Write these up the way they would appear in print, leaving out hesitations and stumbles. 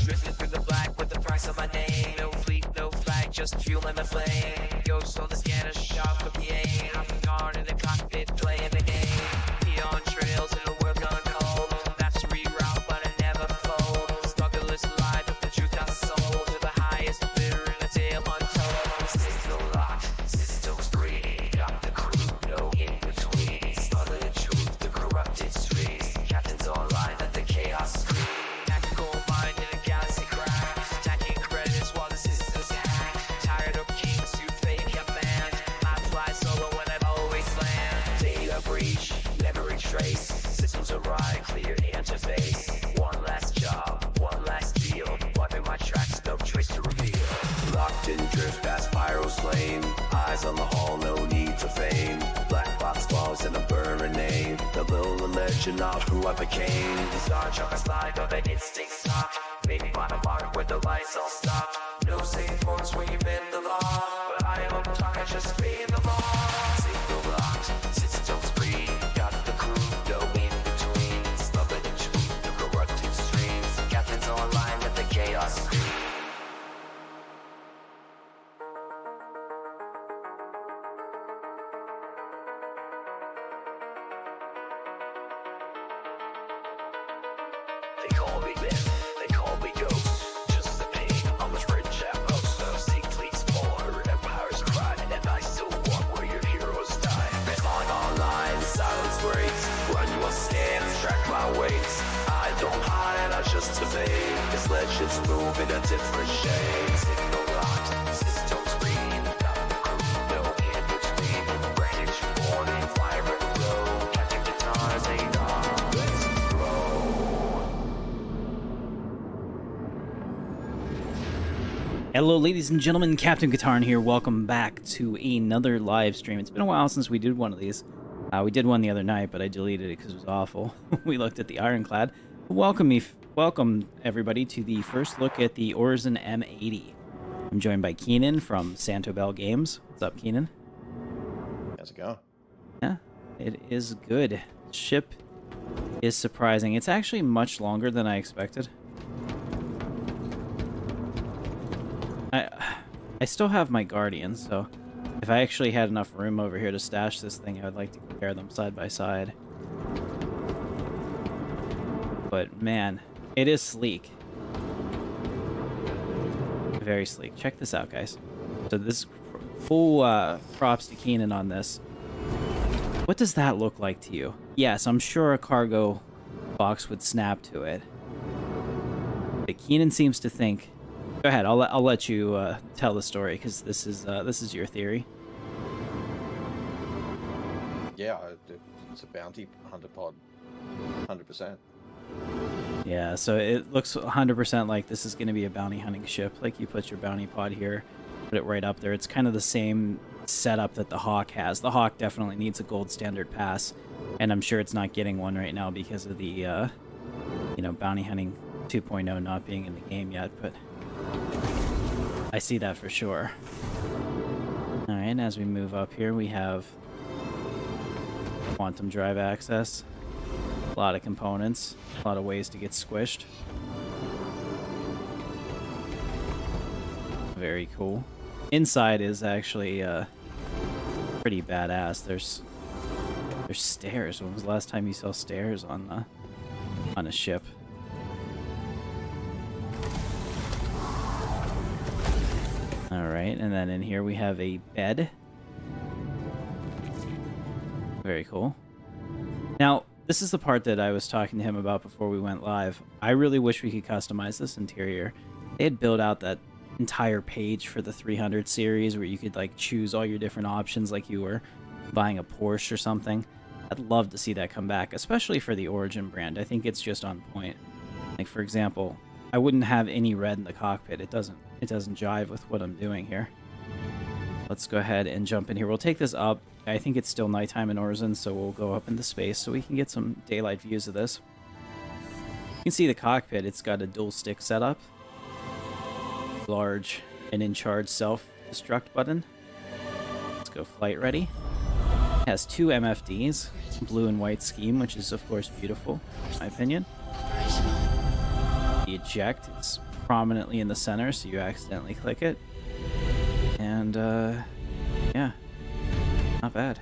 Drifting through the black with the price on my name. No fleet, no flag, just fuel and the flame. Ghost on the scanner, sharp with the aim. I'm guard in the cockpit, playing the game. Neon trails in a world gone cold. That's reroute, but I never fold. Struggleless life of the truth I sold. To the highest bidder in a tale untold. Signal locked, systems green. Got the crew, no in between. Smuggling the truth, the corrupted streets. Captains online at the chaos screen. Tactical mind in a galaxy crash. Stacking credits while the systems hack. Tired of kings who fake command. I fly solo when I've always land. Data breach, memory trace. Systems arrive, clear interface. One last job, one last deal. Wiping my tracks, no trace to reveal. Locked in drift past Pyro's flame. Eyes on the hall, no need for fame. Black box balls and a burning name. The little legend of who I became. The Star Trek is live of an instinct stopped. Maybe find a mark where the lights all stopped. No safe forms where you bend the law. But I don't talk, I just be in the law. Signal locked, systems free. Got the crew, no in between. Smuggling the truth, the corrupted streams. Captains online at the chaos screen. They call me myth, they call me ghost. Just the pain on the bridge at most. So seek fleets more, empires cried, and I still walk where your heroes die. Respond online, silence breaks. Run you a stand, track my weights. I don't hide, I just evade. This legends move in a different shade. Signal locked, systems green. Got the crew, no in between. Brandish warning, fire in the road. Captain Katarn, say nah, let's roll. Hello ladies and gentlemen, Captain Katarn here. Welcome back to another live stream. It's been a while since we did one of these. We did one the other night, but I deleted it because it was awful. We looked at the Ironclad. Welcome everybody to the first look at the Origin M80. I'm joined by Keenan from Santobel Games. What's up, Keenan? How's it going? Yeah, it is good. Ship is surprising. It's actually much longer than I expected. I still have my Guardians, so if I actually had enough room over here to stash this thing, I would like to compare them side by side. But man, it is sleek. Very sleek. Check this out, guys. So this full props to Keenan on this. What does that look like to you? Yes, I'm sure a cargo box would snap to it. But Keenan seems to think. Go ahead. I'll let you tell the story because this is your theory. Yeah, it's a bounty hunter pod, 100%. Yeah, so it looks 100% like this is going to be a bounty hunting ship. Like you put your bounty pod here, put it right up there. It's kind of the same setup that the Hawk has. The Hawk definitely needs a gold standard pass, and I'm sure it's not getting one right now because of the bounty hunting 2.0 not being in the game yet, but I see that for sure. Alright, as we move up here, we have quantum drive access. A lot of components, a lot of ways to get squished. Very cool. Inside is actually pretty badass. There's stairs. When was the last time you saw stairs on a ship? Alright, and then in here we have a bed. Very cool. Now, this is the part that I was talking to him about before we went live. I really wish we could customize this interior. They had built out that entire page for the 300 series where you could like choose all your different options like you were buying a Porsche or something. I'd love to see that come back, especially for the Origin brand. I think it's just on point. Like, for example, I wouldn't have any red in the cockpit. It doesn't jive with what I'm doing here. Let's go ahead and jump in here. We'll take this up. I think it's still nighttime in Origin, so we'll go up into space so we can get some daylight views of this. You can see the cockpit. It's got a dual stick setup. Large and in charge self-destruct button. Let's go flight ready. It has two MFDs, blue and white scheme, which is of course beautiful, in my opinion. The eject is prominently in the center, so you accidentally click it. And, yeah, not bad.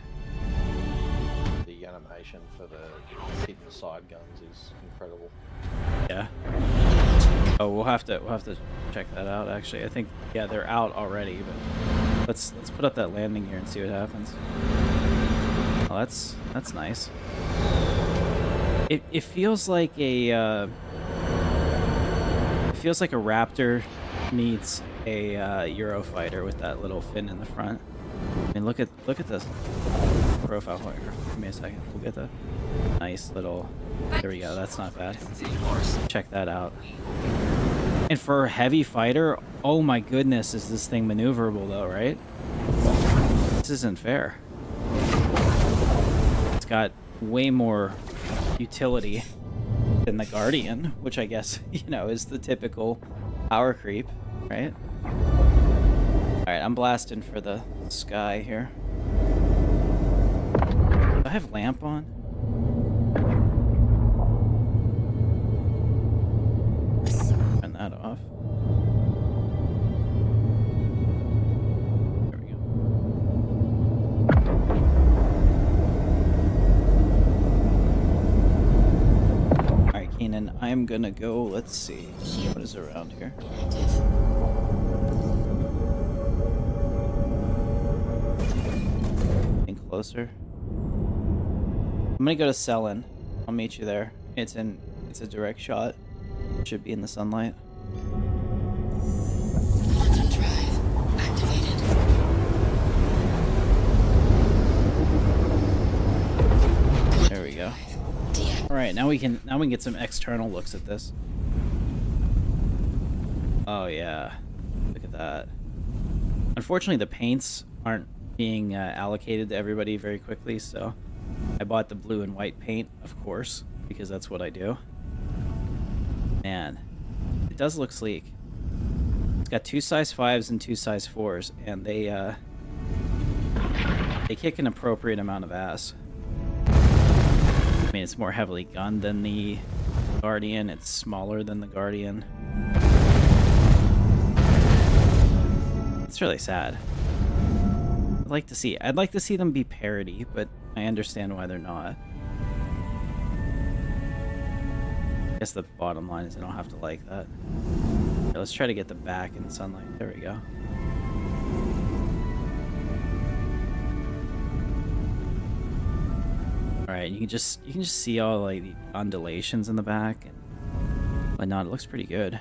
The animation for the hidden side guns is incredible. Yeah. Oh, we'll have to check that out. Actually, I think they're out already. But let's put up that landing gear and see what happens. Oh, that's nice. It feels like a Raptor meets a Eurofighter with that little fin in the front. I mean, look at this profile point. Give me a second. We'll get the nice little. There we go. That's not bad. Check that out. And for a heavy fighter, oh my goodness, is this thing maneuverable though, right? This isn't fair. It's got way more utility than the Guardian, which I guess, is the typical power creep, right? Alright, I'm blasting for the sky here. Do I have lamp on? Turn that off. There we go. Alright, Keenan, I'm gonna go, let's see. What is around here? Closer. I'm gonna go to Selin. I'll meet you there. It's a direct shot. Should be in the sunlight. Drive activated. There we go. All right, now we can get some external looks at this. Oh yeah, look at that. Unfortunately, the paints aren't being allocated to everybody very quickly, so I bought the blue and white paint, of course, because that's what I do. Man, it does look sleek. It's got 2 size 5s and 2 size 4s, and they kick an appropriate amount of ass. I mean, it's more heavily gunned than the Guardian. It's smaller than the Guardian. It's really sad. I'd like to see them be parody, but I understand why they're not. I guess the bottom line is I don't have to like that. Okay, let's try to get the back in sunlight. There we go. Alright, you can just see all like the undulations in the back and whatnot. It looks pretty good.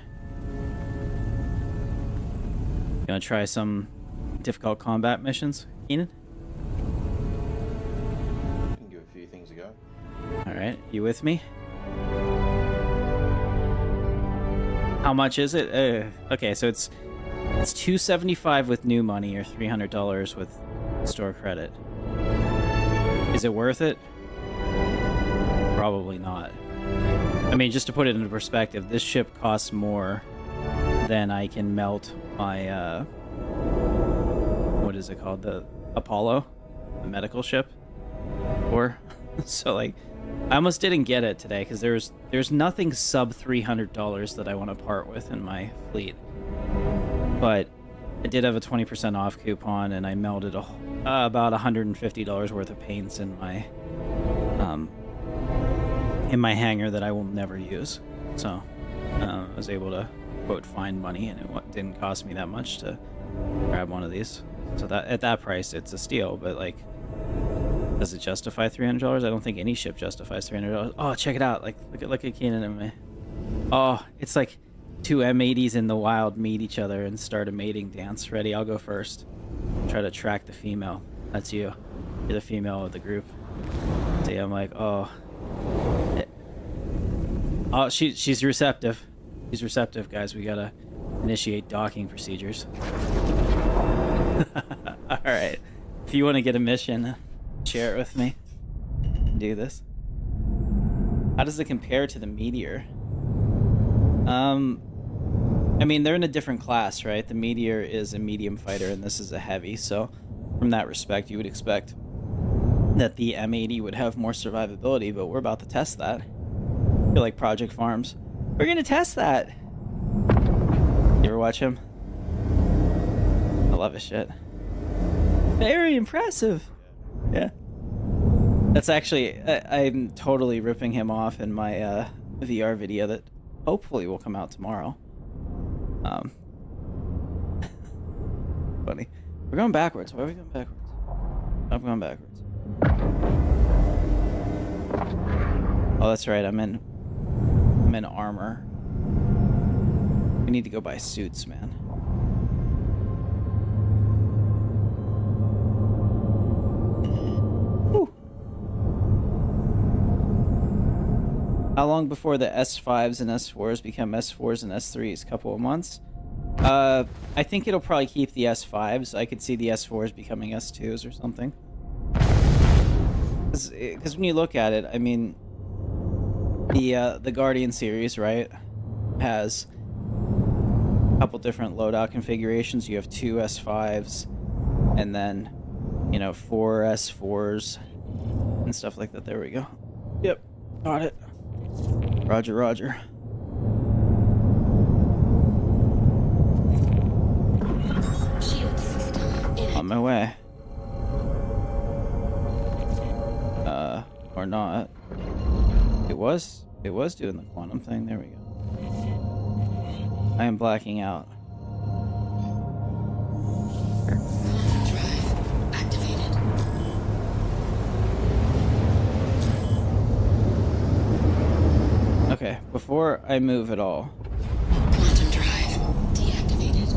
Gonna try some difficult combat missions, Keenan? You can give a few things a go. Alright, you with me? How much is it? Okay, so it's $275 with new money or $300 with store credit. Is it worth it? Probably not. I mean, just to put it into perspective, this ship costs more than I can melt my what is it called? The Apollo, the medical ship, or so like I almost didn't get it today because there's nothing sub $300 that I want to part with in my fleet, but I did have a 20% off coupon and I melted about $150 worth of paints in my hangar that I will never use, so I was able to quote find money, and it didn't cost me that much to grab one of these. So that at that price, it's a steal. But like, does it justify $300? I don't think any ship justifies $300. Oh, check it out! Like, look at Keenan and me. Oh, it's like 2 M80s in the wild meet each other and start a mating dance. Ready? I'll go first. Try to track the female. That's you. You're the female of the group. See, I'm like, oh, oh, she's receptive. She's receptive, guys. We gotta initiate docking procedures. Alright. If you want to get a mission, share it with me. Do this. How does it compare to the Meteor? I mean, they're in a different class, right? The Meteor is a medium fighter, and this is a heavy, so from that respect, you would expect that the M80 would have more survivability, but we're about to test that. I feel like Project Farms. We're gonna test that. watch him? I love his shit. Very impressive. Yeah. That's actually, I'm totally ripping him off in my VR video that hopefully will come out tomorrow. Funny. We're going backwards. Why are we going backwards? I'm going backwards. Oh, that's right. I'm in armor. We need to go buy suits, man. Whew. How long before the S5s and S4s become S4s and S3s? Couple of months? I think it'll probably keep the S5s. I could see the S4s becoming S2s or something. Because when you look at it, I mean, the Guardian series, right, has a couple different loadout configurations. You have 2 S5s, and then, you know, 4 S4s, and stuff like that. There we go. Yep, got it. Roger, roger. Shield system inactive. On my way. Or not. It was doing the quantum thing. There we go. I am blacking out. Quantum drive activated. Okay, before I move at all, Quantum drive deactivated.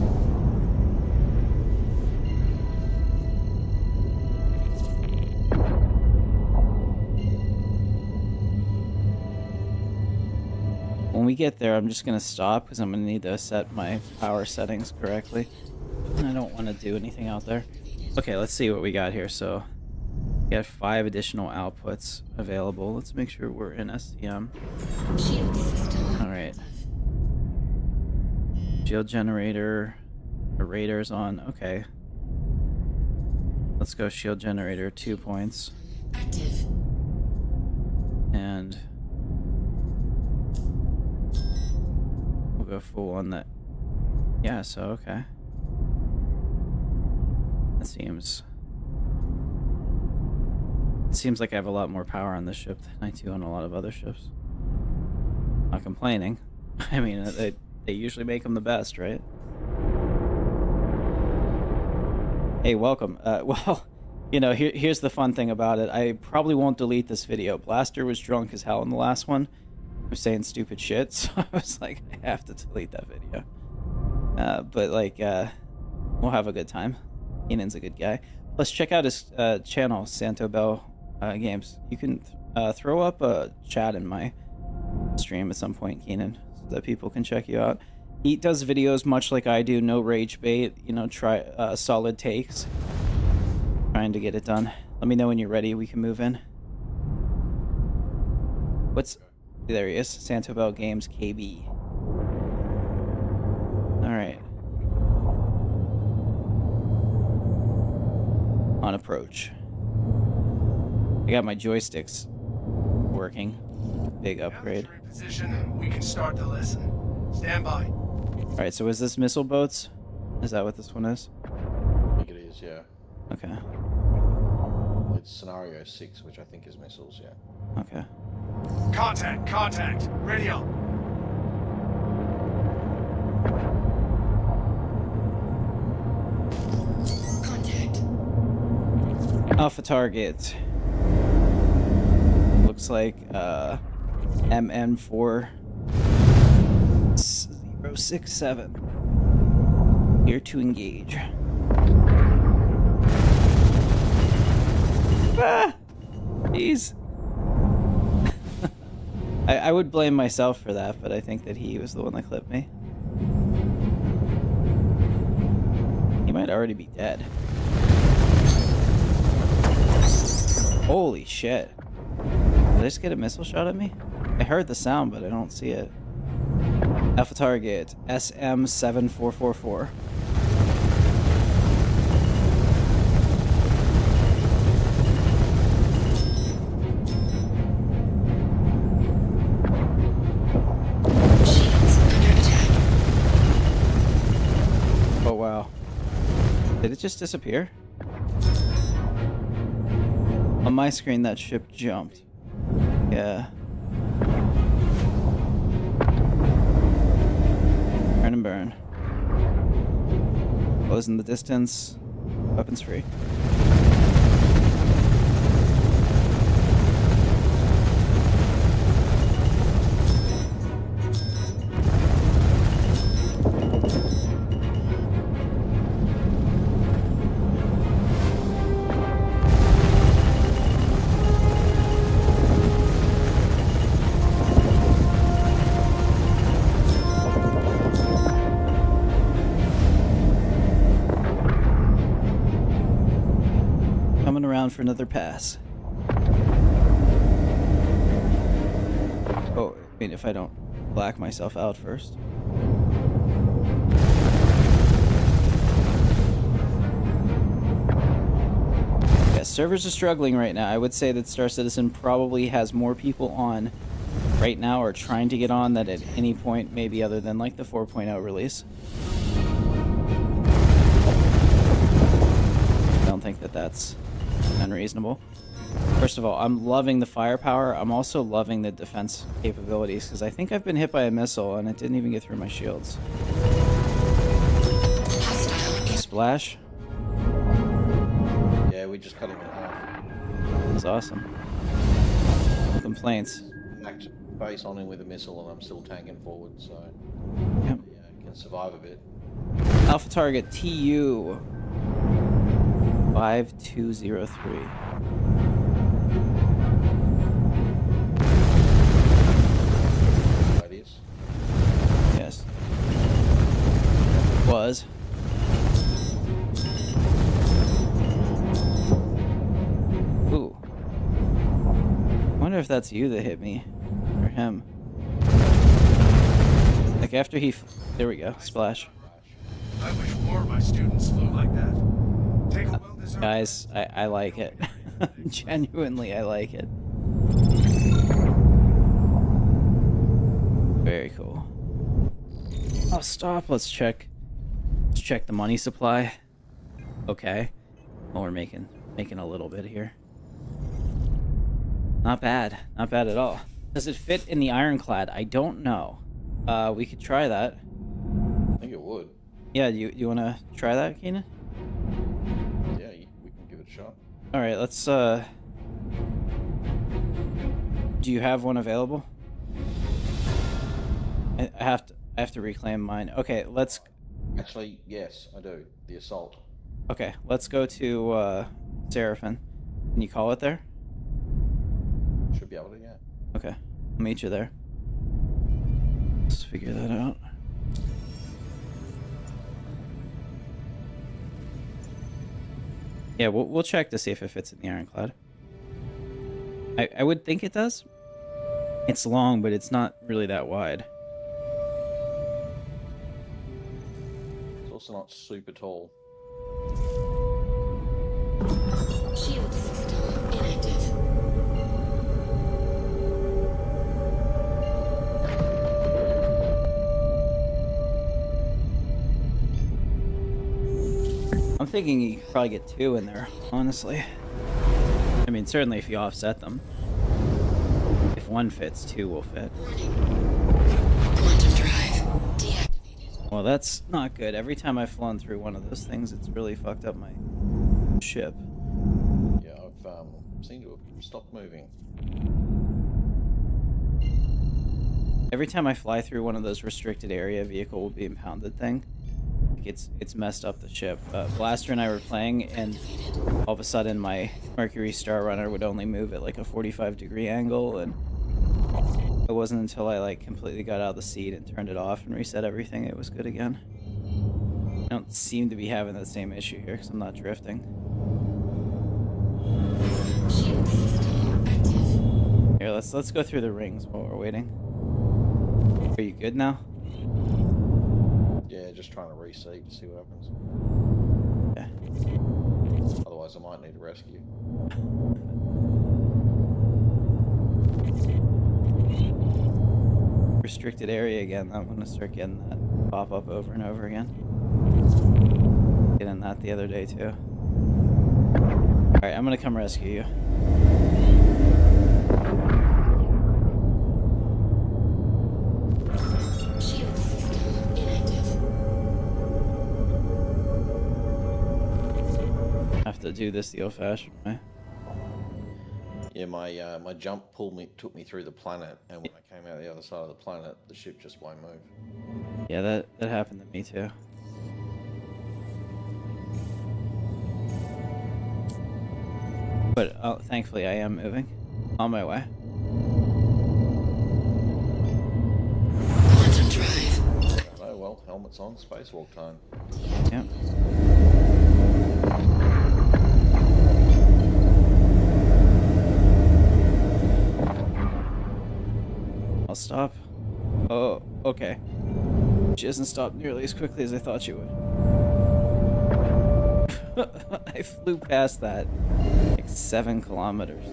when we get there, I'm just gonna stop because I'm gonna need to set my power settings correctly. I don't want to do anything out there. Okay, let's see what we got here. So, we got 5 additional outputs available. Let's make sure we're in STM. Shield system. All right. Shield generator. The radar's on. Okay. Let's go shield generator 2 points. Active. And we'll go full on that. Yeah, so okay. That seems like I have a lot more power on this ship than I do on a lot of other ships. Not complaining. I mean, they usually make them the best, right? Hey, welcome. Well, you know, here's the fun thing about it. I probably won't delete this video. Blaster was drunk as hell in the last one. He was saying stupid shit, so I was like, I have to delete that video. But like, we'll have a good time. Keenan's a good guy. Plus, check out his channel, Santo Bell Games. You can throw up a chat in my stream at some point, Keenan, so that people can check you out. He does videos much like I do, no rage bait, you know, try solid takes. Trying to get it done. Let me know when you're ready, we can move in. There he is, Santo Bell Games KB. Alright. On approach. I got my joysticks working. Big upgrade. Position. We can start the lesson. Stand by. Alright, so is this missile boats? Is that what this one is? I think it is, yeah. Okay. It's scenario 6, which I think is missiles, yeah. Okay. Contact. Radio. Contact. Alpha target. Looks like MN4067. Here to engage. Ah! Jeez. I would blame myself for that, but I think that he was the one that clipped me. He might already be dead. Holy shit. Did I just get a missile shot at me? I heard the sound, but I don't see it. Alpha target, SM7444. Shields under attack. Did it just disappear? On my screen, that ship jumped. Yeah. Burn and burn. Close in the distance. Weapons free. For another pass. Oh, I mean, if I don't black myself out first. Yeah, servers are struggling right now. I would say that Star Citizen probably has more people on right now or trying to get on that at any point, maybe other than like the 4.0 release. I don't think that that's unreasonable. First of all, I'm loving the firepower. I'm also loving the defense capabilities because I think I've been hit by a missile and it didn't even get through my shields. Splash. Yeah, we just cut him in half. That was awesome. No complaints. Smacked face on him with a missile and I'm still tanking forward, so Yep. yeah, I can survive a bit. Alpha target TU 5203. Radius. Yes. Was. Ooh. I wonder if that's you that hit me. Or him. Like after he... There we go. Splash. I wish more of my students flew like that. Take a well-deserved... Guys, I like it. Genuinely, I like it. Very cool. Oh, stop. Let's check the money supply. Okay. Well, we're making a little bit here. Not bad. Not bad at all. Does it fit in the ironclad? I don't know. We could try that. I think it would. Yeah, you want to try that, Keenan? Yeah, we can give it a shot. All right, let's do you have one available? I have to reclaim mine. Okay, let's Actually, yes, I do. The assault. Okay, let's go to Seraphim. Can you call it there? Should be able to, yeah. Okay, I'll meet you there. Let's figure that out. Yeah, we'll check to see if it fits in the ironclad. I would think it does. It's long, but it's not really that wide. It's also not super tall. Shield system inactive. I'm thinking you could probably get two in there, honestly. I mean, certainly if you offset them. If one fits, two will fit. Quantum drive deactivated. Well, that's not good. Every time I've flown through one of those things, it's really fucked up my ship. Yeah, I've seemed to have stopped moving. Every time I fly through one of those restricted area vehicle will be impounded thing, it's messed up the ship. Blaster and I were playing, and all of a sudden my Mercury Star Runner would only move at like a 45-degree angle, and it wasn't until I like completely got out of the seat and turned it off and reset everything it was good again. I don't seem to be having that same issue here because I'm not drifting. Shield system active. Here, let's go through the rings while we're waiting. Are you good now? Yeah, just trying to reseat to see what happens. Yeah. Otherwise, I might need a rescue. Restricted area again. I'm gonna start getting that pop up over and over again. Get in that the other day too. Alright, I'm gonna come rescue you. Shield system inactive. Have to do this the old-fashioned way. Yeah, my jump took me through the planet, and when I came out the other side of the planet, the ship just won't move. Yeah, that happened to me too. But thankfully I am moving. On my way. Quantum drive. Oh well, helmets on, spacewalk time. Yep. I'll stop. Oh, okay. She hasn't stopped nearly as quickly as I thought she would. I flew past that like 7 kilometers.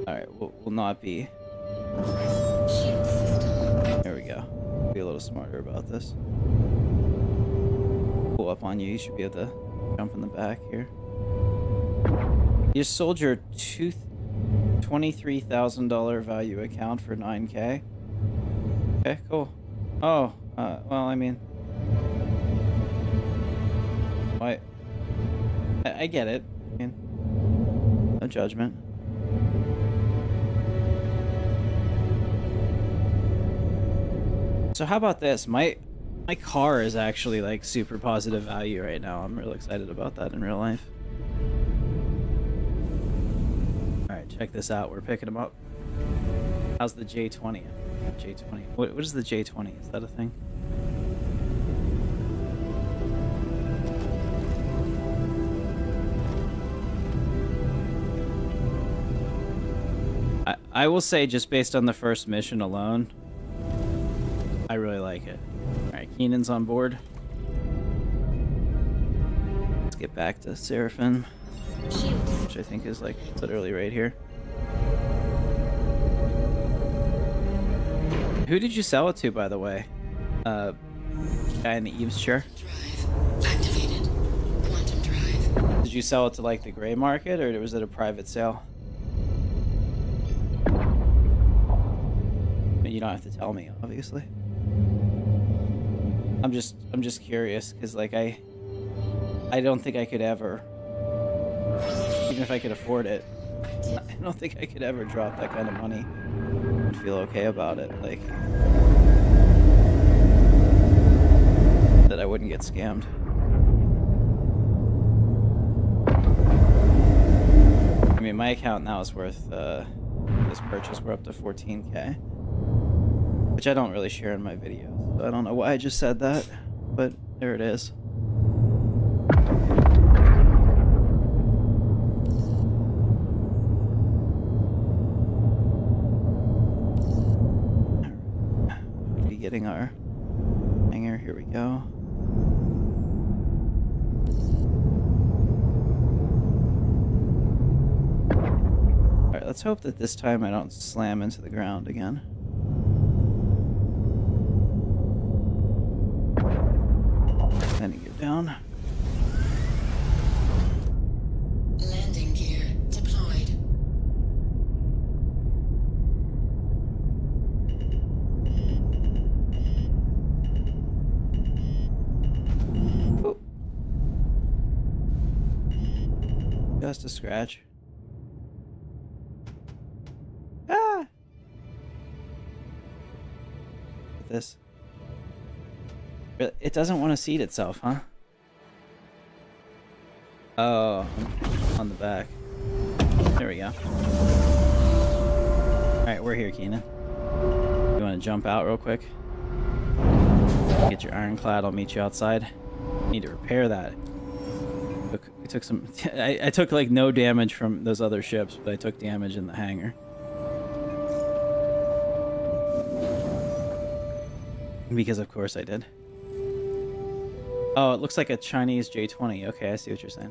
Alright, we'll not be. Shield system. There we go. Be a little smarter about this. Pull up on you. You should be able to jump in the back here. You just sold your $23,000 value account for $9K. Okay, cool. Oh, well, I mean, why? I get it. I mean, no judgment. So how about this? My car is actually like super positive value right now. I'm real excited about that in real life. All right, check this out. We're picking them up. How's the J20? J20. What is the J20? Is that a thing? I will say, just based on the first mission alone, I really like it. Alright, Keenan's on board. Let's get back to Seraphim, which I think is like literally right here. Who did you sell it to, by the way? Guy in the Eve's chair? Drive activated. Quantum drive. Did you sell it to like the gray market, or was it a private sale? I mean, you don't have to tell me, obviously. I'm just curious, because like I don't think I could ever, even if I could afford it, I don't think I could ever drop that kind of money and feel okay about it. Like, that I wouldn't get scammed. I mean, my account now is worth, this purchase, we're up to 14K. Which I don't really share in my videos. So I don't know why I just said that, but there it is. Be getting our hanger. Here we go. Alright, let's hope that this time I don't slam into the ground again. Landing gear down. Landing gear deployed. Oh. Just a scratch. Ah! With this. It doesn't want to seat itself, huh? Oh, on the back. There we go. Alright, we're here, Keenan. You want to jump out real quick? Get your ironclad, I'll meet you outside. Need to repair that. I took some... I took like no damage from those other ships, but I took damage in the hangar. Because of course I did. Oh, it looks like a Chinese J20. Okay, I see what you're saying.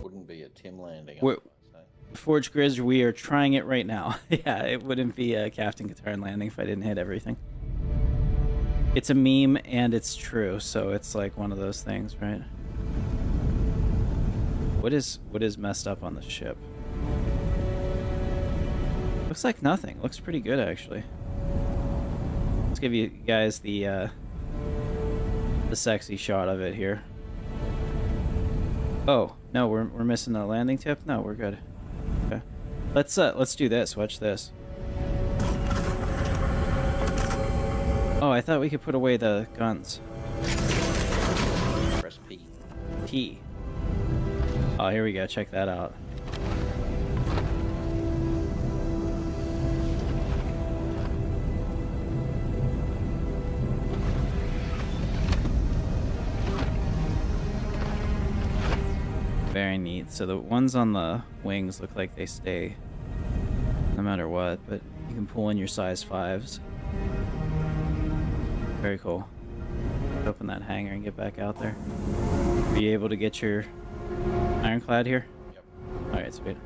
Wouldn't be a Tim landing. Where- I'd say. Forge Grizz, we are trying it right now. Yeah, it wouldn't be a Captain Katarn landing if I didn't hit everything. It's a meme and it's true, so it's like one of those things, right? What is messed up on the ship? Looks like nothing. Looks pretty good actually. Let's give you guys the sexy shot of it here. Oh, no, we're missing a landing tip? No, we're good. Okay. Let's do this. Watch this. Oh, I thought we could put away the guns. Press P. P. Oh, here we go. Check that out. Very neat. So the ones on the wings look like they stay no matter what, but you can pull in your size 5s. Very cool. Open that hangar and get back out there. Are you able to get your ironclad here? Yep. Alright, sweet.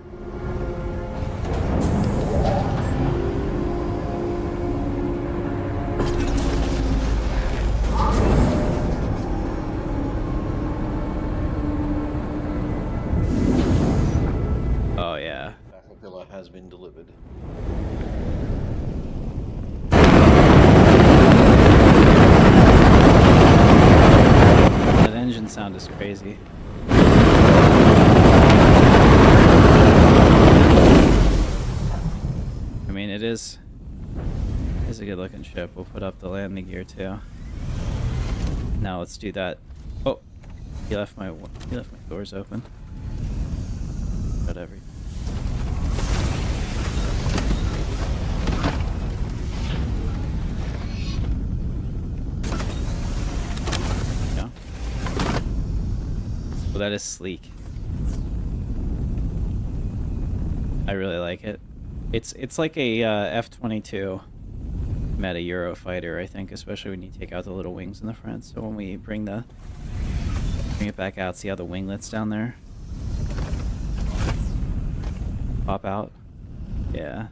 Oh yeah. Battle pillar has been delivered. That engine sound is crazy. I mean, it is a good looking ship. We'll put up the landing gear too. Now let's do that. Oh, he left my doors open. Whatever. Yeah. Well, that is sleek. I really like it. It's like a F-22 meta Eurofighter, I think, especially when you take out the little wings in the front. So when we bring it back out, see how the winglets down there pop out? Yeah.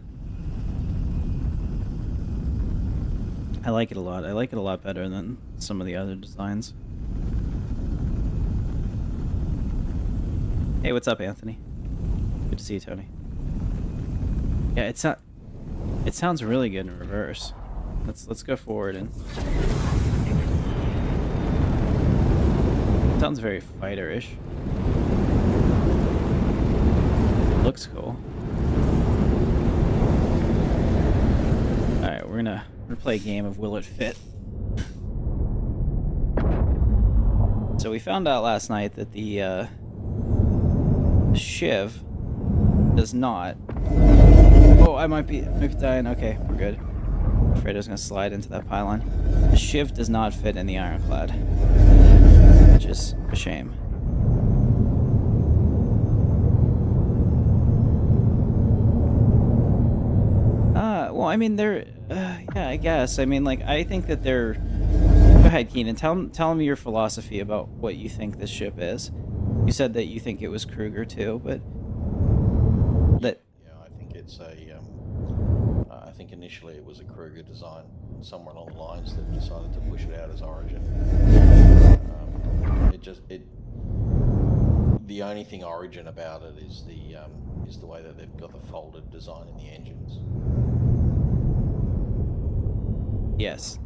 I like it a lot. I like it a lot better than some of the other designs. Hey, what's up, Anthony? Good to see you, Tony. Yeah, it sounds really good in reverse. Let's go forward and it sounds very fighter-ish. Looks cool. Alright, we're gonna play a game of Will It Fit? So we found out last night that the Shiv does not... Oh, I might be dying. Okay, we're good. I'm afraid I was gonna slide into that pylon. The Shiv does not fit in the ironclad, which is a shame. Well, I mean, they're, yeah, I guess. I mean, like, I think that they're... Go ahead, Keenan. Tell me your philosophy about what you think this ship is. You said that you think it was Kruger too, but... That... Yeah, I think it's a. I think initially it was a Kruger design. Somewhere along the lines they've decided to push it out as Origin. The only thing Origin about it is the way that they've got the folded design in the engines. Yes.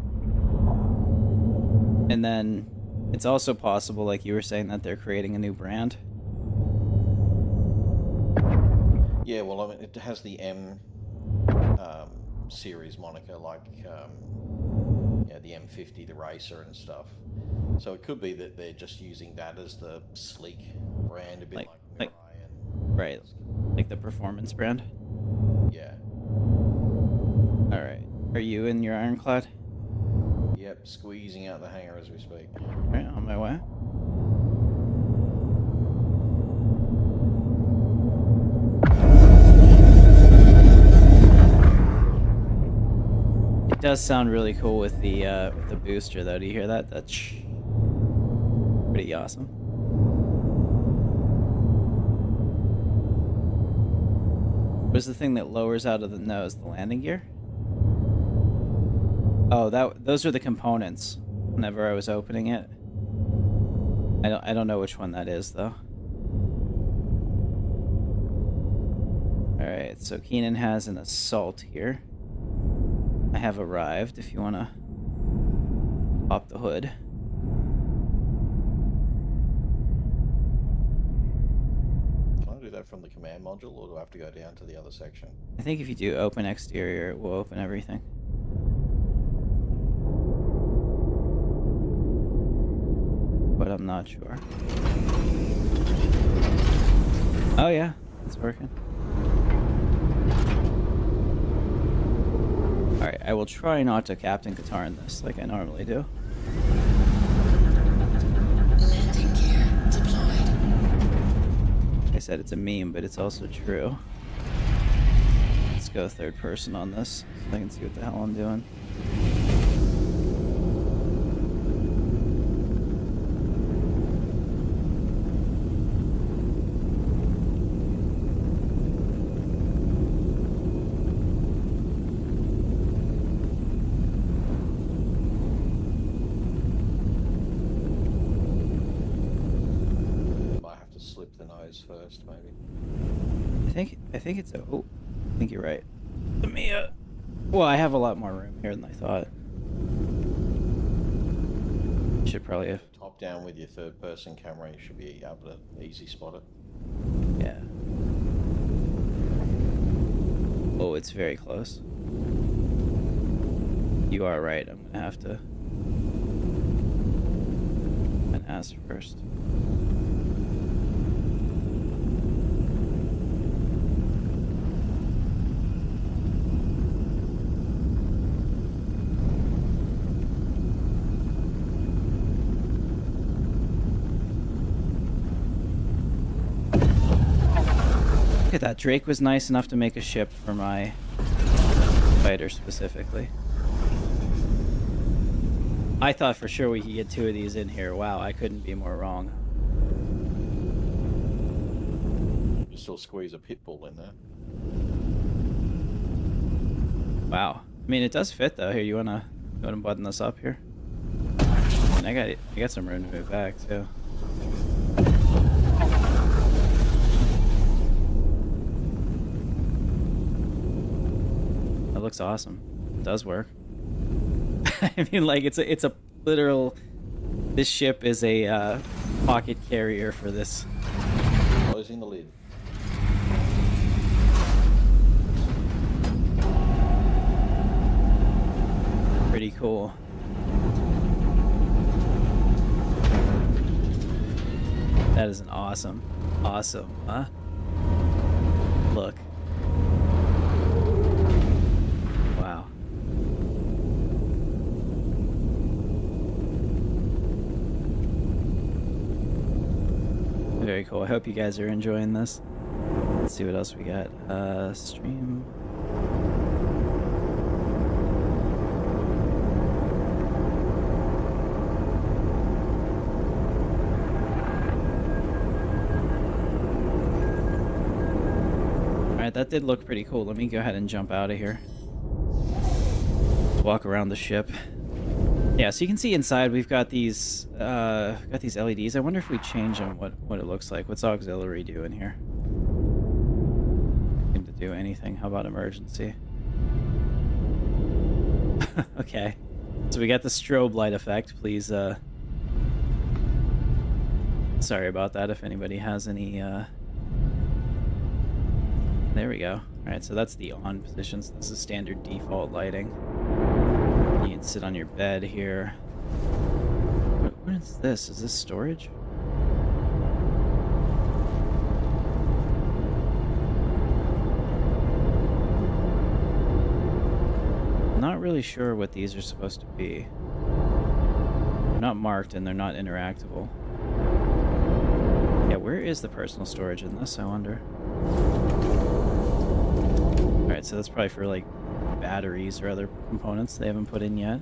And then it's also possible, like you were saying, that they're creating a new brand. Yeah, well, I mean, it has the M series moniker, like yeah, the M50, the racer and stuff. So it could be that they're just using that as the sleek brand, a bit like Mirai and... Right, like the performance brand. Yeah. All right. Are you in your ironclad? Yep, squeezing out the hangar as we speak. All right, on my way. It does sound really cool with the booster, though. Do you hear that? That's pretty awesome. was the thing that lowers out of the nose? The landing gear? Oh, those are the components. Whenever I was opening it, I don't know which one that is though. All right, so Keenan has an assault here. I have arrived. If you want to pop the hood. Can I do that from the command module, or do I have to go down to the other section? I think if you do open exterior, it will open everything. But I'm not sure. Oh yeah, it's working. Alright, I will try not to Captain Katarn this like I normally do. Landing gear deployed. Like I said, it's a meme, but it's also true. Let's go third person on this so I can see what the hell I'm doing. First, maybe. I think it's oh, I think you're right. Let me well, I have a lot more room here than I thought. Should probably have Top down with your third person camera, you should be able to easy spot it. yeah. Oh, it's very close. You are right. I'm gonna have to ask first. Look at that. Drake was nice enough to make a ship for my fighter specifically. I thought for sure we could get 2 of these in here. Wow, I couldn't be more wrong. You still squeeze a pit bull in there. Wow. I mean, it does fit though. Here, you wanna button this up here? And I got some room to move back too. That looks awesome. It does work. I mean, like it's a literal. This ship is a pocket carrier for this. Closing the lid. Pretty cool. That is an awesome, huh? Look. Wow. Very cool. I hope you guys are enjoying this. Let's see what else we got. Stream. Alright, that did look pretty cool. Let me go ahead and jump out of here. Let's walk around the ship. Yeah, so you can see inside we've got these LEDs. I wonder if we change them, what it looks like. What's auxiliary do in here? Seem to do anything. How about emergency? Okay. So we got the strobe light effect. Please, sorry about that if anybody has any, There we go. Alright, so that's the on positions. This is standard default lighting. You can sit on your bed here. What is this? Is this storage? I'm not really sure what these are supposed to be. They're not marked and they're not interactable. Yeah, where is the personal storage in this, I wonder? Alright, so that's probably for like batteries or other components they haven't put in yet.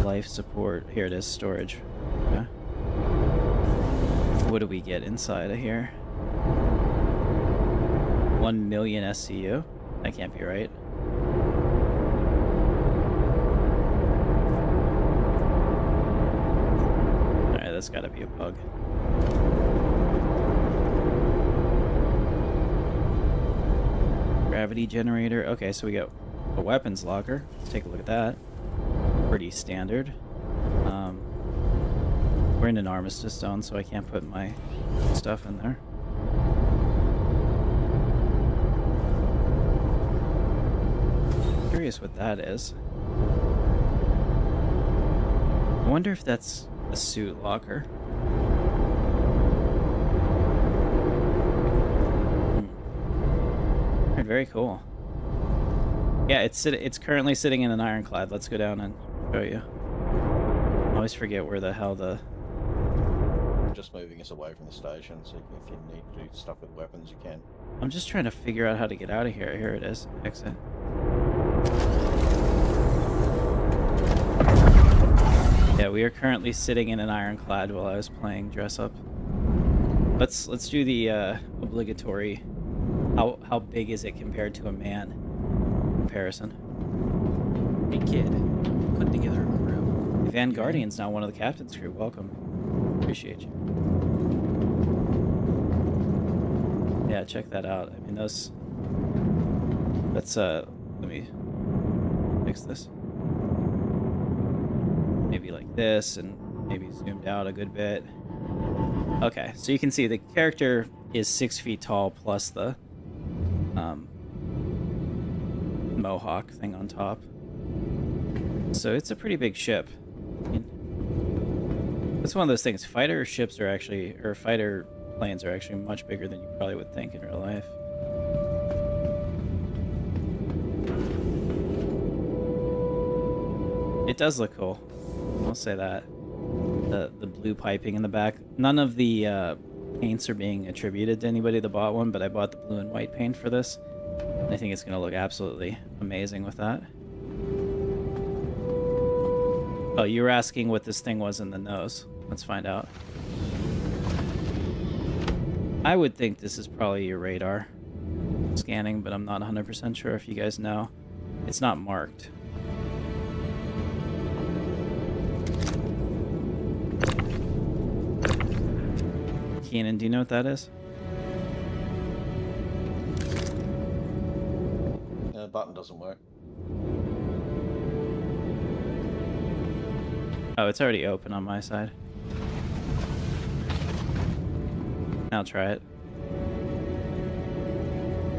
Life support. Here it is, storage. Okay. What do we get inside of here? 1 million SCU? That can't be right. Alright, that's gotta be a bug. Gravity generator. Okay, so we got a weapons locker. Let's take a look at that. Pretty standard. We're in an armistice zone, so I can't put my stuff in there. Curious what that is. I wonder if that's a suit locker. Very cool. Yeah, it's currently sitting in an ironclad. Let's go down and show you. I always forget where the hell the... Just moving us away from the station, so if you need to do stuff with weapons, you can. I'm just trying to figure out how to get out of here. Here it is. Exit. Yeah, we are currently sitting in an ironclad while I was playing dress up. Let's do the obligatory. How big is it compared to a man? Comparison. Hey kid, put together a crew. Van Guardian's now one of the captain's crew. Welcome. Appreciate you. Yeah, check that out. I mean, those... Let's, let me fix this. Maybe like this, and maybe zoomed out a good bit. Okay, so you can see the character is 6 feet tall plus the mohawk thing on top. So it's a pretty big ship. I mean, it's one of those things. Fighter ships are actually, or fighter planes are actually much bigger than you probably would think in real life. It does look cool. I'll say that. The blue piping in the back. None of the paints are being attributed to anybody that bought one, but I bought the blue and white paint for this. And I think it's going to look absolutely amazing with that. Oh, you were asking what this thing was in the nose. Let's find out. I would think this is probably your radar scanning, but I'm not 100% sure if you guys know. It's not marked. Keenan, do you know what that is? The button doesn't work. Oh, it's already open on my side. I'll try it.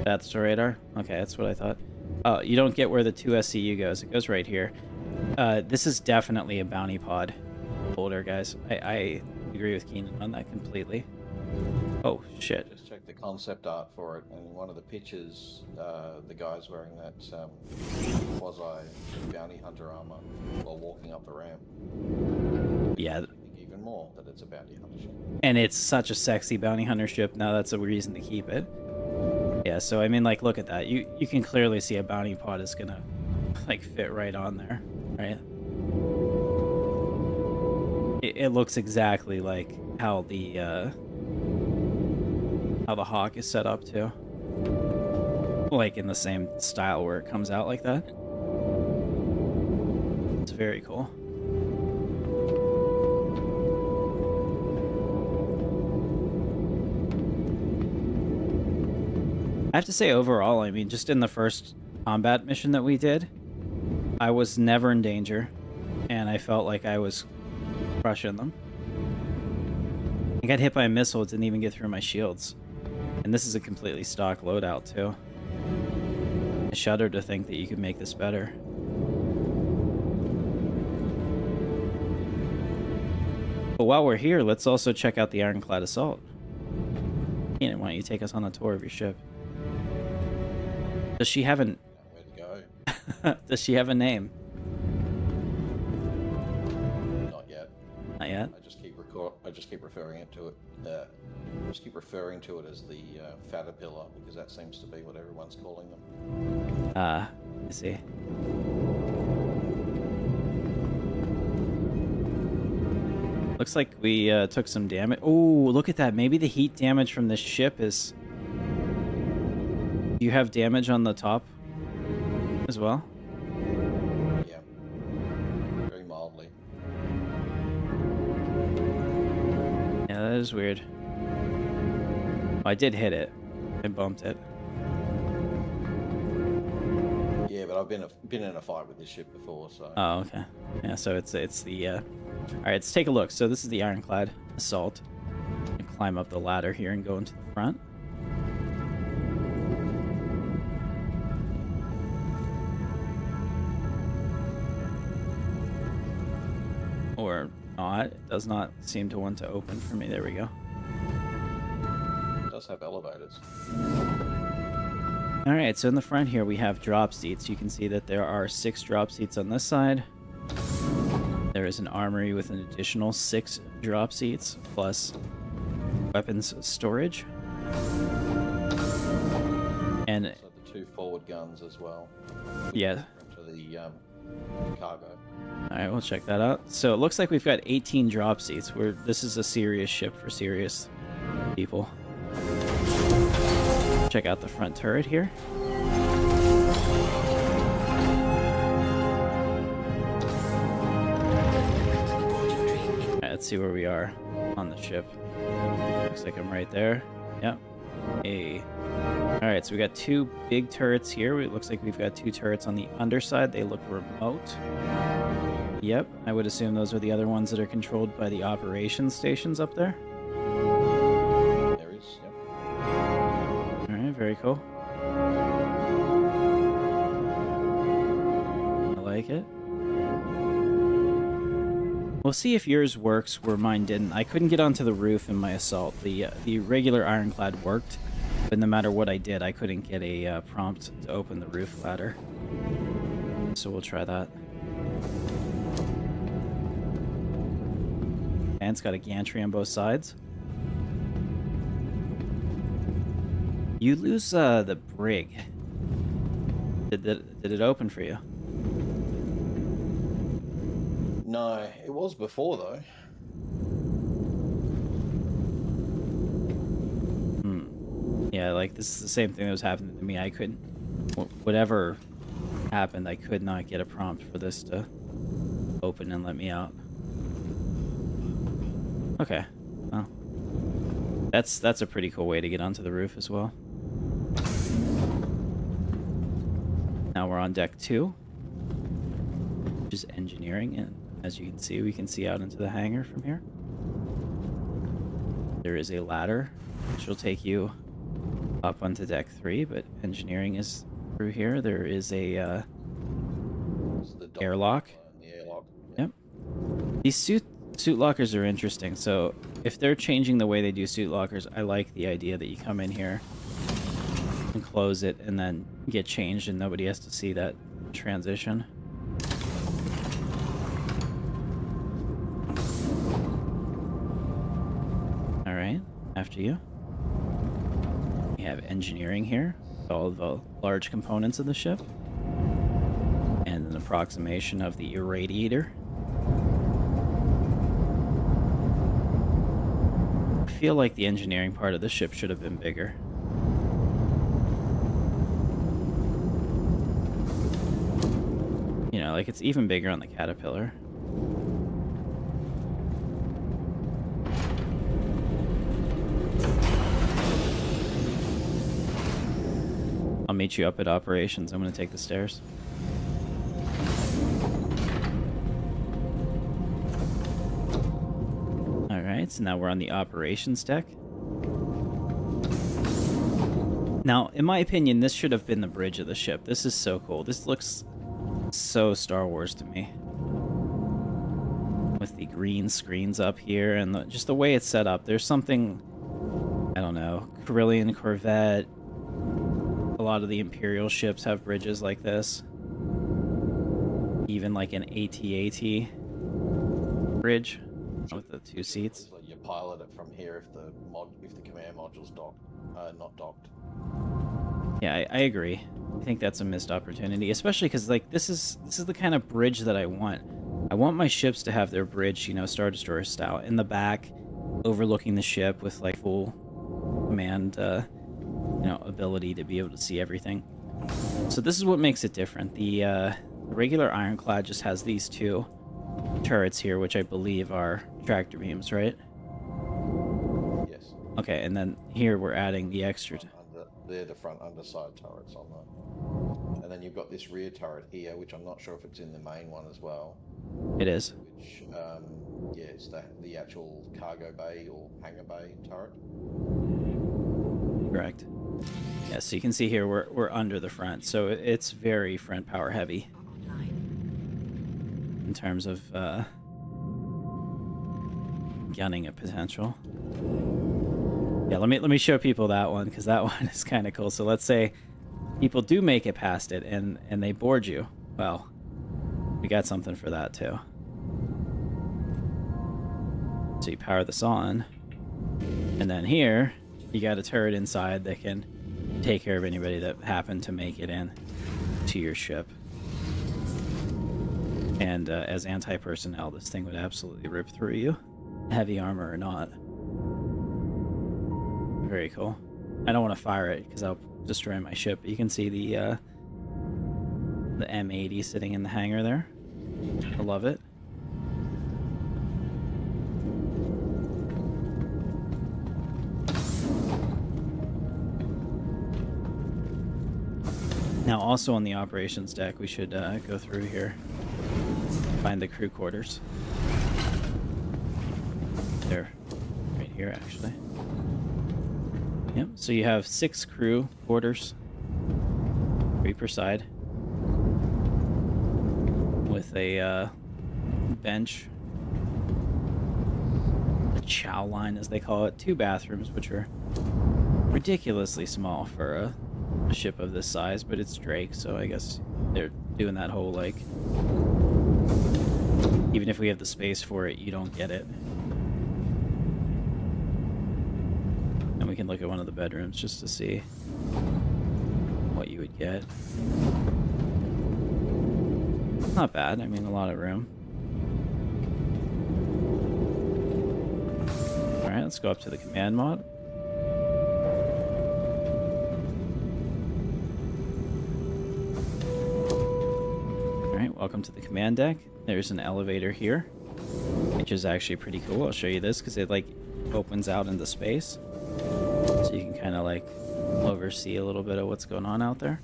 That's the radar? Okay, that's what I thought. Oh, you don't get where the 2 SCU goes. It goes right here. This is definitely a bounty pod holder, guys. I agree with Keenan on that completely. Oh, shit. Just check the concept art for it, and in one of the pictures, the guy's wearing that quasi-bounty hunter armor while walking up the ramp. Yeah. I think even more that it's a bounty hunter ship. And it's such a sexy bounty hunter ship. Now that's a reason to keep it. Yeah, so I mean, like, look at that. You can clearly see a bounty pod is gonna, like, fit right on there, right? It looks exactly like how the Hawk is set up too. Like in the same style where it comes out like that. It's very cool. I have to say overall, I mean, just in the first combat mission that we did, I was never in danger, and I felt like I was crushing them. I got hit by a missile, it didn't even get through my shields. And this is a completely stock loadout, too. I shudder to think that you could make this better. But while we're here, let's also check out the Ironclad Assault. Keenan, why don't you take us on a tour of your ship? Does she have an... Where to go? Does she have a name? Not yet. Not yet? I just keep referring to it. Just keep referring to it as the Caterpillar, because that seems to be what everyone's calling them. I see. Looks like we took some damage. Oh, look at that. Maybe the heat damage from this ship is... Do you have damage on the top as well? Yeah. Very mildly. Yeah, that is weird. Oh, I did hit it. I bumped it. Yeah, but I've been in a fight with this ship before, so. Oh, okay. Yeah, so it's the all right, let's take a look. So this is the Ironclad Assault. And climb up the ladder here and go into the front. Or not. It does not seem to want to open for me. There we go. It does have elevators. All right, so in the front here we have drop seats. You can see that there are 6 drop seats on this side. There is an armory with an additional 6 drop seats, plus weapons storage. And So the 2 forward guns as well. yeah, To the cargo. all right, we'll check that out. So it looks like we've got 18 drop seats. This is a serious ship for serious people. Check out the front turret here. Alright, let's see where we are on the ship. Looks like I'm right there. Yep. Hey. Alright, so we got 2 big turrets here. It looks like we've got 2 turrets on the underside. They look remote. Yep, I would assume those are the other ones that are controlled by the operations stations up there. There is, yep. Alright, very cool. I like it. We'll see if yours works where mine didn't. I couldn't get onto the roof in my assault. The regular Ironclad worked, but no matter what I did, I couldn't get a prompt to open the roof ladder. So we'll try that. And it's got a gantry on both sides. You lose the brig. Did it open for you? No, it was before though. Yeah, like this is the same thing that was happening to me. I couldn't, whatever happened, I could not get a prompt for this to open and let me out. Okay, well, that's a pretty cool way to get onto the roof as well. Now we're on deck 2, which is engineering, and as you can see out into the hangar from here. There is a ladder, which will take you up onto deck 3, but engineering is through here. There is a It's the airlock. The airlock. Yep. These suit lockers are interesting. So if they're changing the way they do suit lockers, I like the idea that you come in here and close it and then get changed and nobody has to see that transition. All right, after you. We have engineering here, all the large components of the ship, and an approximation of the irradiator. I feel like the engineering part of the ship should have been bigger. You know, like it's even bigger on the Caterpillar. I'll meet you up at operations. I'm going to take the stairs. Alright, so now we're on the operations deck. Now, in my opinion, this should have been the bridge of the ship. This is so cool. This looks so Star Wars to me. With the green screens up here and just the way it's set up. There's something, I don't know, Carillion Corvette. A lot of the Imperial ships have bridges like this. Even like an AT-AT bridge with the 2 seats. Like you pilot it from here if the command module's not docked. Yeah, I agree. I think that's a missed opportunity, especially because like this is the kind of bridge that I want. I want my ships to have their bridge, you know, Star Destroyer style, in the back, overlooking the ship with like full command ability to be able to see everything. So this is what makes it different. The regular ironclad just has these two turrets here, which I believe are tractor beams, right? Yes. Okay, and then here we're adding the extra. They're the front underside turrets on that. And then you've got this rear turret here, which I'm not sure if it's in the main one as well. It is. Which, yeah, it's the actual cargo bay or hangar bay turret. Correct. Yeah, so you can see here we're under the front, so it's very front power heavy in terms of gunning a potential. Yeah, let me show people that one, because that one is kind of cool. So let's say people do make it past it and they board you. Well, we got something for that too. So you power this on, and then here you got a turret inside that can take care of anybody that happened to make it in to your ship. And as anti-personnel, this thing would absolutely rip through you, heavy armor or not. Very cool. I don't want to fire it because I'll destroy my ship. But you can see the M80 sitting in the hangar there. I love it. Now, also on the operations deck, we should go through here, find the crew quarters. They're right here, actually. Yep, so you have 6 crew quarters, 3 per side, with a bench, a chow line as they call it, 2 bathrooms, which are ridiculously small for a ship of this size, but it's Drake, so I guess they're doing that whole, like, even if we have the space for it, you don't get it. And we can look at one of the bedrooms just to see what you would get. Not bad, I mean, a lot of room. Alright, let's go up to the command mod. Welcome to the command deck. There's an elevator here, which is actually pretty cool. I'll show you this because it like opens out into space, so you can kind of like oversee a little bit of what's going on out there.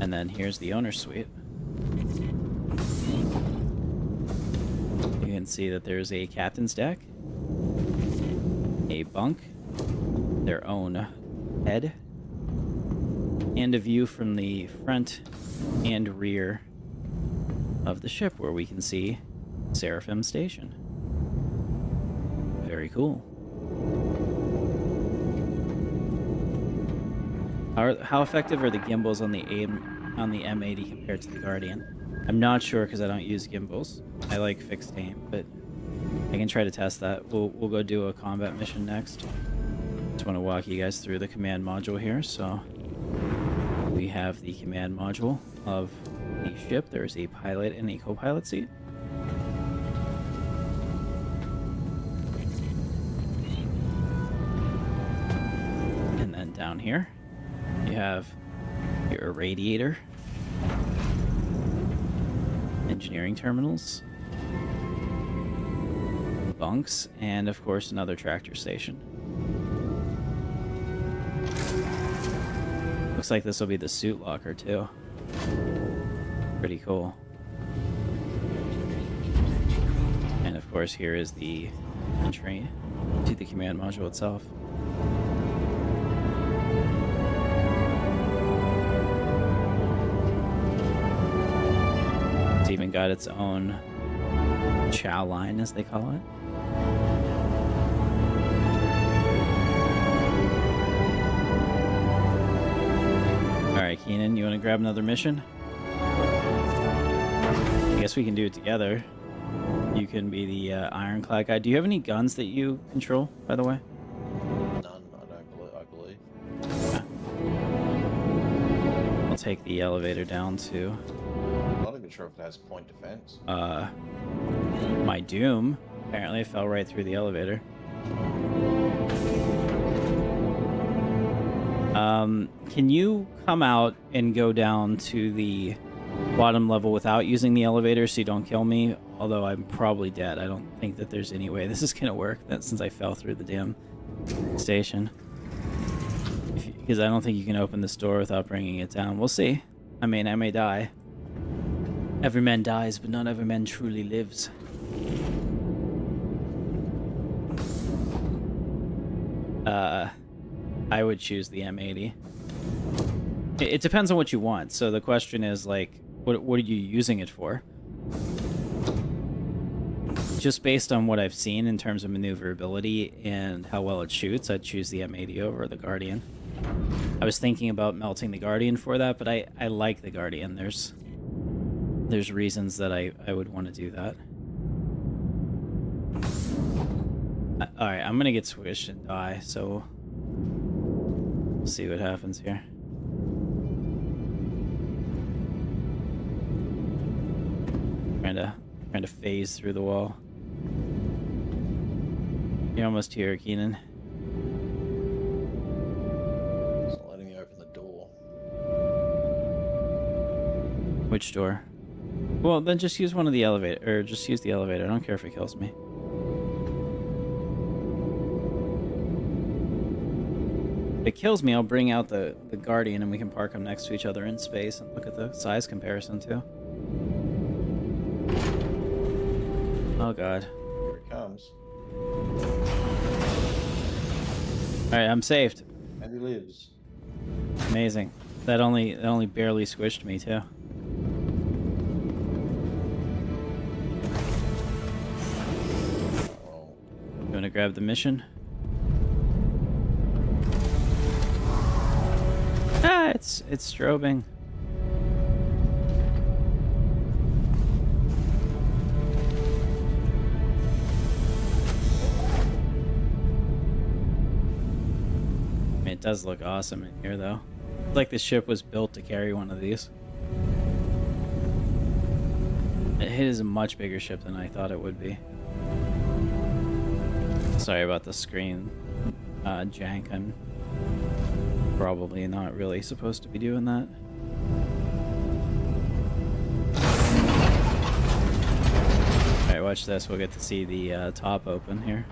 And then here's the owner's suite. You can see that there's a captain's deck, a bunk, their own bed, and a view from the front and rear of the ship where we can see Seraphim Station. Very cool. How effective are the gimbals on the M80 compared to the Guardian? I'm not sure because I don't use gimbals. I like fixed aim, but I can try to test that. We'll go do a combat mission next. Just want to walk you guys through the command module here. So we have the command module of the ship. There's a pilot and a co-pilot seat. And then down here, you have your radiator, engineering terminals, bunks, and of course another tractor station. Looks like this will be the suit locker too. Pretty cool. And of course here is the entry to the command module itself. It's even got its own chow line, as they call it. Alright, Keenan, you want to grab another mission? I guess we can do it together. You can be the ironclad guy. Do you have any guns that you control, by the way? None, I believe. Okay. I'll take the elevator down to... I'm not even sure if it has point defense. My Doom. Apparently it fell right through the elevator. Can you come out and go down to the bottom level without using the elevator so you don't kill me? Although I'm probably dead. I don't think that there's any way this is gonna work since I fell through the damn station. Because I don't think you can open this door without bringing it down. We'll see. I mean, I may die. Every man dies, but not every man truly lives. I would choose the M80. It depends on what you want. So the question is, like, what are you using it for? Just based on what I've seen in terms of maneuverability and how well it shoots, I'd choose the M80 over the Guardian. I was thinking about melting the Guardian for that, but I like the Guardian. There's reasons that I would want to do that. Alright, I'm gonna get squished and die, so we'll see what happens here. Trying to phase through the wall. You're almost here, Keenan. It's not letting me open the door. Which door? Well, then just use one of the elevator, or just use the elevator. I don't care if it kills me. If it kills me, I'll bring out the Guardian and we can park them next to each other in space and look at the size comparison too. Oh god. Here it comes. Alright, I'm saved. And he lives. Amazing. That only barely squished me too. Oh, You wanna grab the mission? Ah, it's strobing. I mean, it does look awesome in here, though. It's like the ship was built to carry one of these. It is a much bigger ship than I thought it would be. Sorry about the screen jank. I'm probably not really supposed to be doing that. Alright, watch this. We'll get to see the top open here.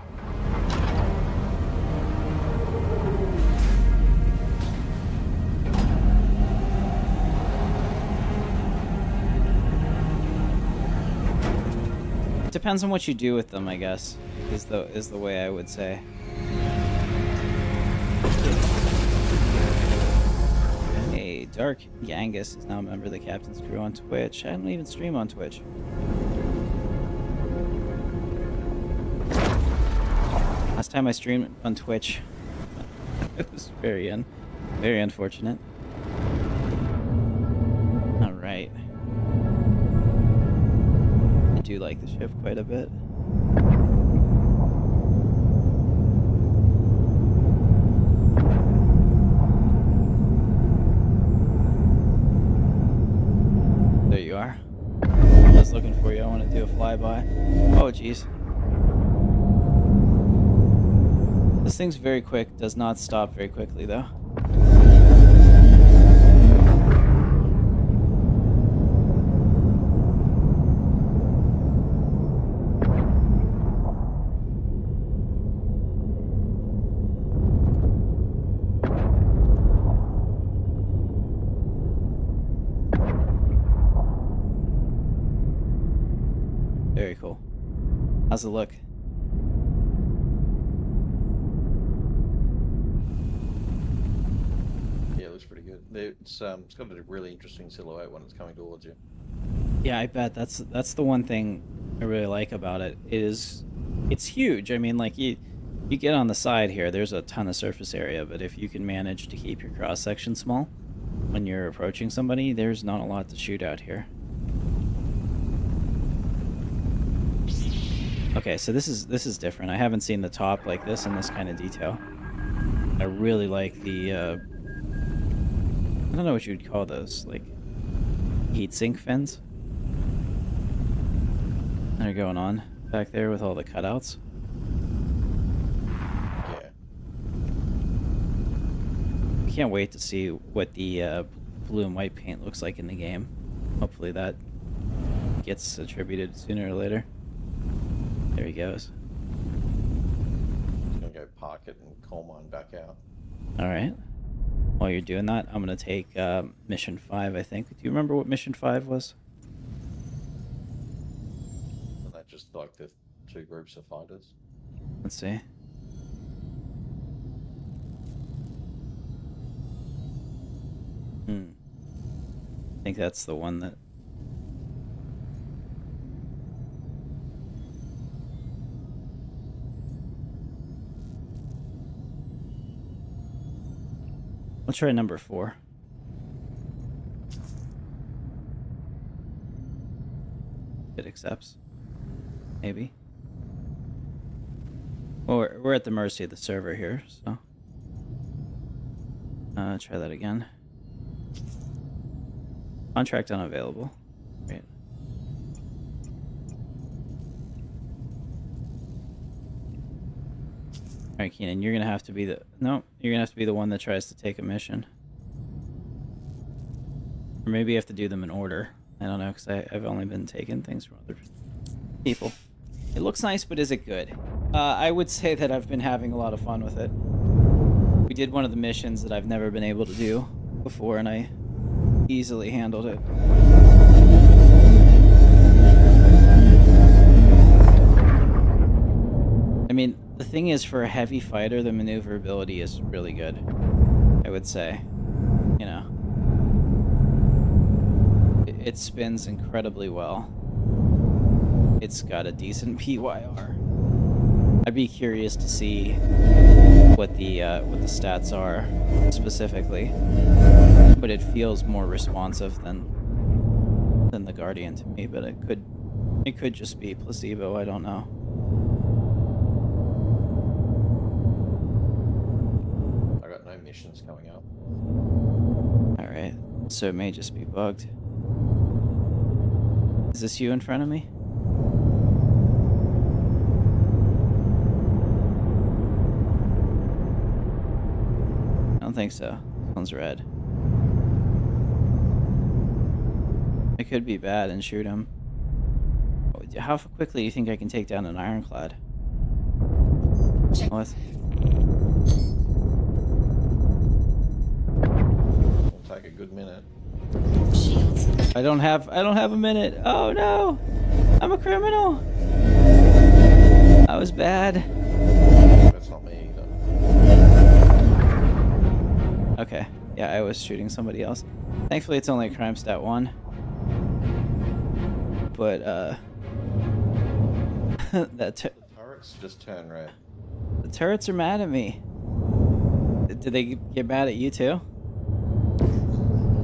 It depends on what you do with them, I guess, is the way I would say. Hey, Dark Yangus is now a member of the Captain's crew on Twitch. I don't even stream on Twitch. Last time I streamed on Twitch, it was very unfortunate. All right. I do like the ship quite a bit. There you are. I was looking for you. I want to do a flyby. Oh, jeez. This thing's very quick. Does not stop very quickly, though. Very cool. How's it look? yeah, it looks pretty good. It's got a really interesting silhouette when it's coming towards you. Yeah, I bet that's the one thing I really like about it. It's huge. I mean, like you get on the side here, there's a ton of surface area, but if you can manage to keep your cross section small when you're approaching somebody, there's not a lot to shoot out here. Okay, so this is different. I haven't seen the top like this in this kind of detail. I really like the I don't know what you'd call those, like heatsink fins that are going on back there with all the cutouts. Yeah. can't wait to see what the blue and white paint looks like in the game. Hopefully that gets attributed sooner or later. There he goes. I'm gonna go park it and coal mine back out. All right. While you're doing that, I'm gonna take mission 5. I think. Do you remember what mission 5 was? And that just like the 2 groups of fighters. Let's see. I think that's the one that. Let's try number 4. It accepts. Maybe. Well, we're at the mercy of the server here, so. Try that again. Contract unavailable. Great. Alright, Keenan, you're gonna have to be the... No, you're gonna have to be the one that tries to take a mission. Or maybe you have to do them in order. I don't know, because I've only been taking things from other people. It looks nice, but is it good? I would say that I've been having a lot of fun with it. We did one of the missions that I've never been able to do before, and I easily handled it. I mean, the thing is, for a heavy fighter, the maneuverability is really good, I would say. You know. It spins incredibly well. It's got a decent PYR. I'd be curious to see what the stats are specifically, but it feels more responsive than the Guardian to me. But it could just be placebo. I don't know. I got no missions coming up. All right, so it may just be bugged. Is this you in front of me? I don't think so. This one's red. I could be bad and shoot him. How quickly do you think I can take down an ironclad? What? It'll take a good minute. I don't have a minute. Oh no! I'm a criminal. I was bad. That's not me either. Okay. Yeah, I was shooting somebody else. Thankfully, it's only a crime stat 1. But The turrets just turn red. the turrets are mad at me. Did they get mad at you too?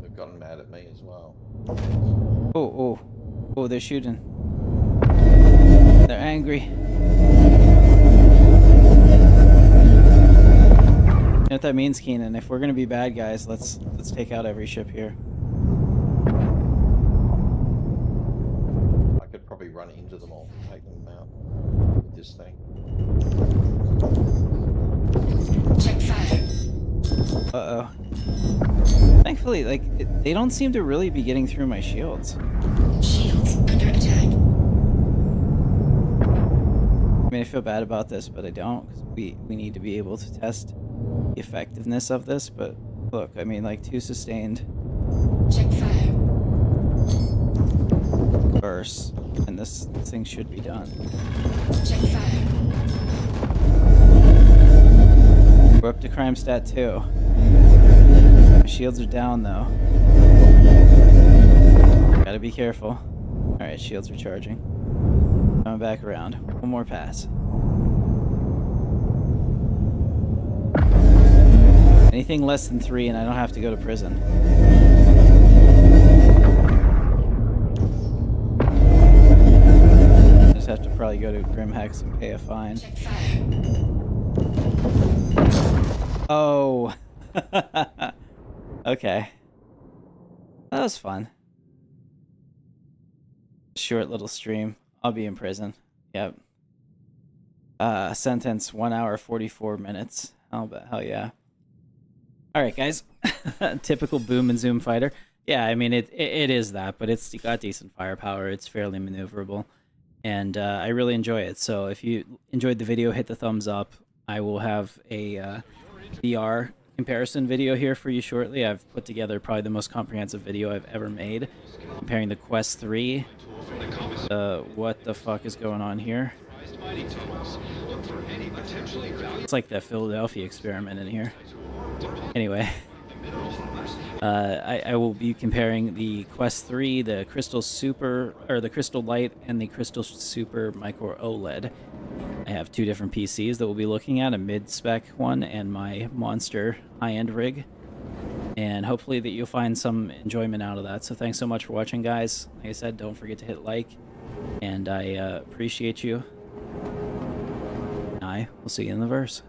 They've gotten mad at me as well. Oh, they're shooting. They're angry. You know what that means, Keenan? If we're gonna be bad guys, let's take out every ship here. I could probably run into them all and take them out with this thing. Check fire. Uh-oh. Thankfully, they don't seem to really be getting through my shields. Shields under attack. I mean, I feel bad about this, but I don't, because we need to be able to test the effectiveness of this. But look, I mean, like 2 sustained Check fire. bursts, and this thing should be done. Check fire. We're up to crime stat 2. My shields are down though. Gotta be careful. Alright, shields recharging. Coming back around. One more pass. Anything less than 3 and I don't have to go to prison. I just have to probably go to Grimhex and pay a fine. Check fire. Oh. Okay. That was fun. Short little stream. I'll be in prison. Yep. Sentence 1 hour 44 minutes. Hell yeah. All right, guys. Typical boom and zoom fighter. Yeah, I mean it is that, but it's got decent firepower. It's fairly maneuverable, and I really enjoy it. So if you enjoyed the video, hit the thumbs up. I will have a VR comparison video here for you shortly. I've put together probably the most comprehensive video I've ever made, comparing the Quest 3. What the fuck is going on here? It's like the Philadelphia experiment in here. Anyway, I will be comparing the Quest 3, the Crystal Super, or the Crystal Light, and the Crystal Super Micro OLED. I have two different PCs that we'll be looking at, a mid-spec one and my monster high-end rig. And hopefully that you'll find some enjoyment out of that. So thanks so much for watching, guys. Like I said, don't forget to hit like, and I appreciate you. I will see you in the verse.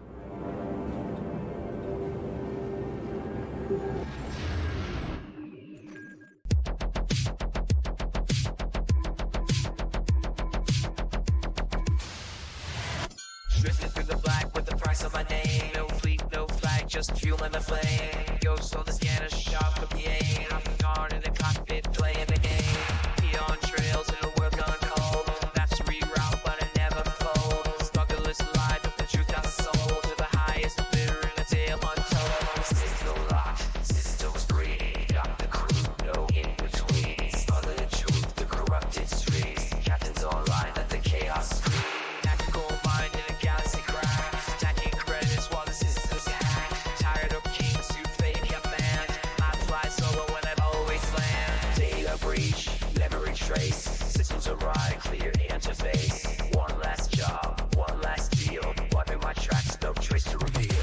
Drifting through the black with the price on my name. No fleet, no flag, just fuel in the flame. Ghost on the scanner, sharp for PA. I'm guard in the cockpit, playing the game. Neon trails in a world gone cold. That's reroute, but I never fold. Smuggler's life with the truth I sold. To the highest bidder in a tale untold. System locked, systems free. Got the crew, no in between. Smother the truth, the corrupted streets. Captain's online, let the chaos scream. Tactical mind in a galaxy crash. Stacking credits while the systems hack. Tired of kings who fake your man. I fly solo when I've always land. Data breach, memory trace. Systems arrive, clear interface. One last job, one last deal. Wiping my tracks, no trace to reveal.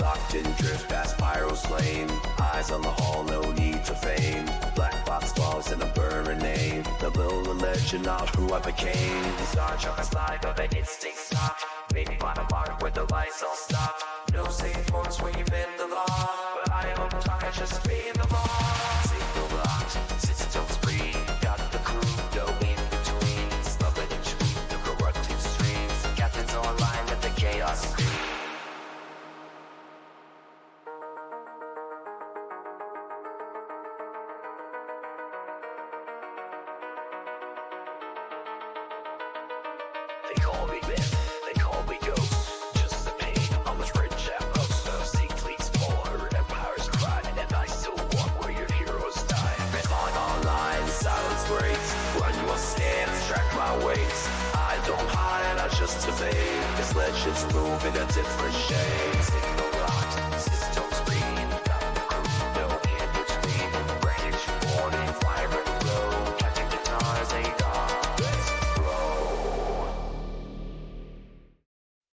Locked in drift past Pyro's lane. Eyes on the hall, no need to fame. Black box balls and a burning name. The build a legend of who I became. Star Trek life of an instinct stop. Maybe find a mark where the lights all stop. No safe ports when you bend the law. But I don't talk, I just be in the law. Signal locked, systems free. Got the crew, no in between. Smuggling the truth, the corrupted streams. Captain's online, let the chaos scream. They call me myth, they call me ghost. Just the pain, I'm as rich at most. No sea fleets for empires cry, and I still walk where your heroes die. Respond online, silence breaks. Run your stance, track my weights. I don't hide, I just evade. This legends move in a different shade. Signal